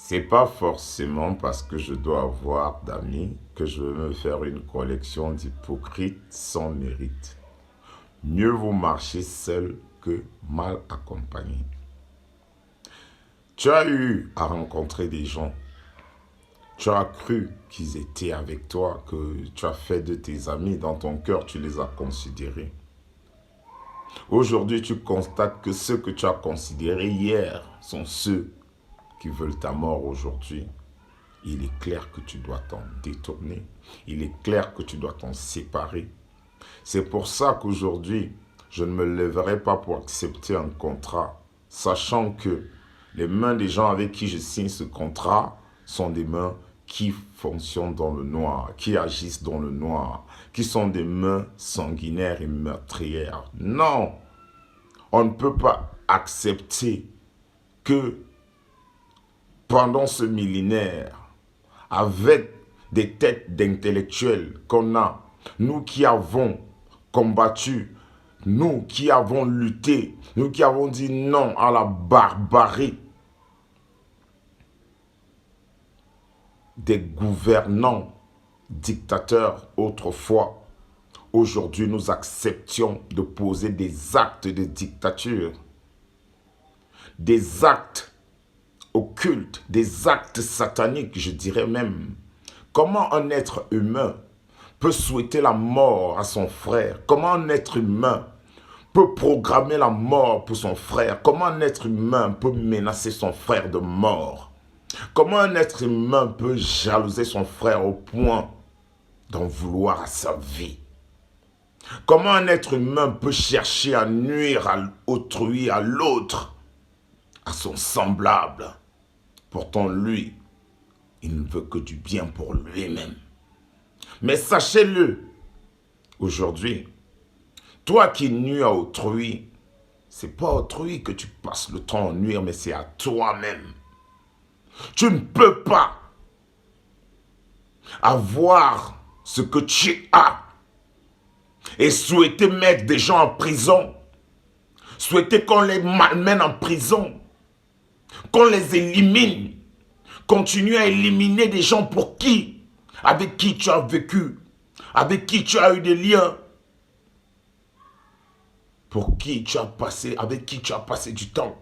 C'est pas forcément parce que je dois avoir d'amis que je veux me faire une collection d'hypocrites sans mérite. Mieux vaut marcher seul que mal accompagné. Tu as eu à rencontrer des gens. Tu as cru qu'ils étaient avec toi, que tu as fait de tes amis. Dans ton cœur, tu les as considérés. Aujourd'hui, tu constates que ceux que tu as considérés hier sont ceux qui veulent ta mort aujourd'hui. Il est clair que tu dois t'en détourner. Il est clair que tu dois t'en séparer. C'est pour ça qu'aujourd'hui, je ne me lèverai pas pour accepter un contrat, sachant que les mains des gens avec qui je signe ce contrat sont des mains qui fonctionnent dans le noir, qui agissent dans le noir, qui sont des mains sanguinaires et meurtrières. Non, on ne peut pas accepter que pendant ce millénaire, avec des têtes d'intellectuels qu'on a, nous qui avons combattu, nous qui avons lutté, nous qui avons dit non à la barbarie des gouvernants dictateurs autrefois, aujourd'hui nous acceptions de poser des actes de dictature, des actes occultes, des actes sataniques, je dirais même. Comment un être humain peut souhaiter la mort à son frère? Comment un être humain peut programmer la mort pour son frère? Comment un être humain peut menacer son frère de mort? Comment un être humain peut jalouser son frère au point d'en vouloir à sa vie? Comment un être humain peut chercher à nuire à autrui, à l'autre, à son semblable? Pourtant, lui, il ne veut que du bien pour lui-même. Mais sachez-le, aujourd'hui, toi qui nuis à autrui, c'est pas à autrui que tu passes le temps à nuire, mais c'est à toi-même. Tu ne peux pas avoir ce que tu as et souhaiter mettre des gens en prison, souhaiter qu'on les malmène en prison, qu'on les élimine, continuer à éliminer des gens pour qui, avec qui tu as vécu, avec qui tu as eu des liens, pour qui tu as passé, avec qui tu as passé du temps.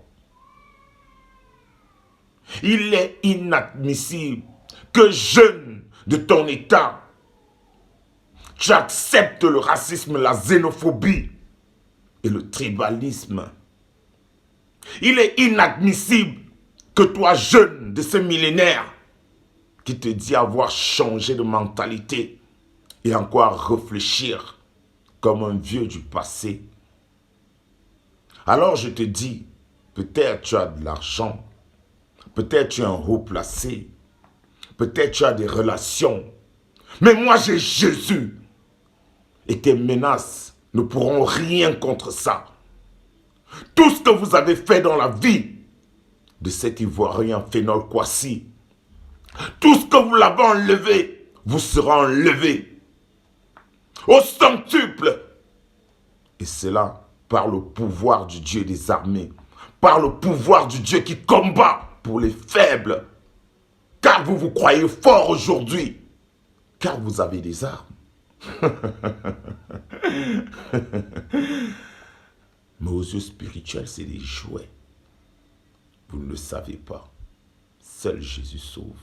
Il est inadmissible que jeune de ton état, tu acceptes le racisme, la xénophobie et le tribalisme. Il est inadmissible que toi, jeune de ce millénaire, qui te dit avoir changé de mentalité et encore réfléchir comme un vieux du passé. Alors je te dis, peut-être tu as de l'argent, peut-être tu es un haut placé, peut-être tu as des relations, mais moi j'ai Jésus. Et tes menaces ne pourront rien contre ça. Tout ce que vous avez fait dans la vie de cet Ivoirien Phénol Kwasi, tout ce que vous l'avez enlevé, vous sera enlevé au centuple. Et cela par le pouvoir du Dieu des armées, par le pouvoir du Dieu qui combat pour les faibles. Car vous vous croyez fort aujourd'hui, car vous avez des armes. Mais aux yeux spirituels, c'est des jouets. Vous ne le savez pas. Seul Jésus sauve.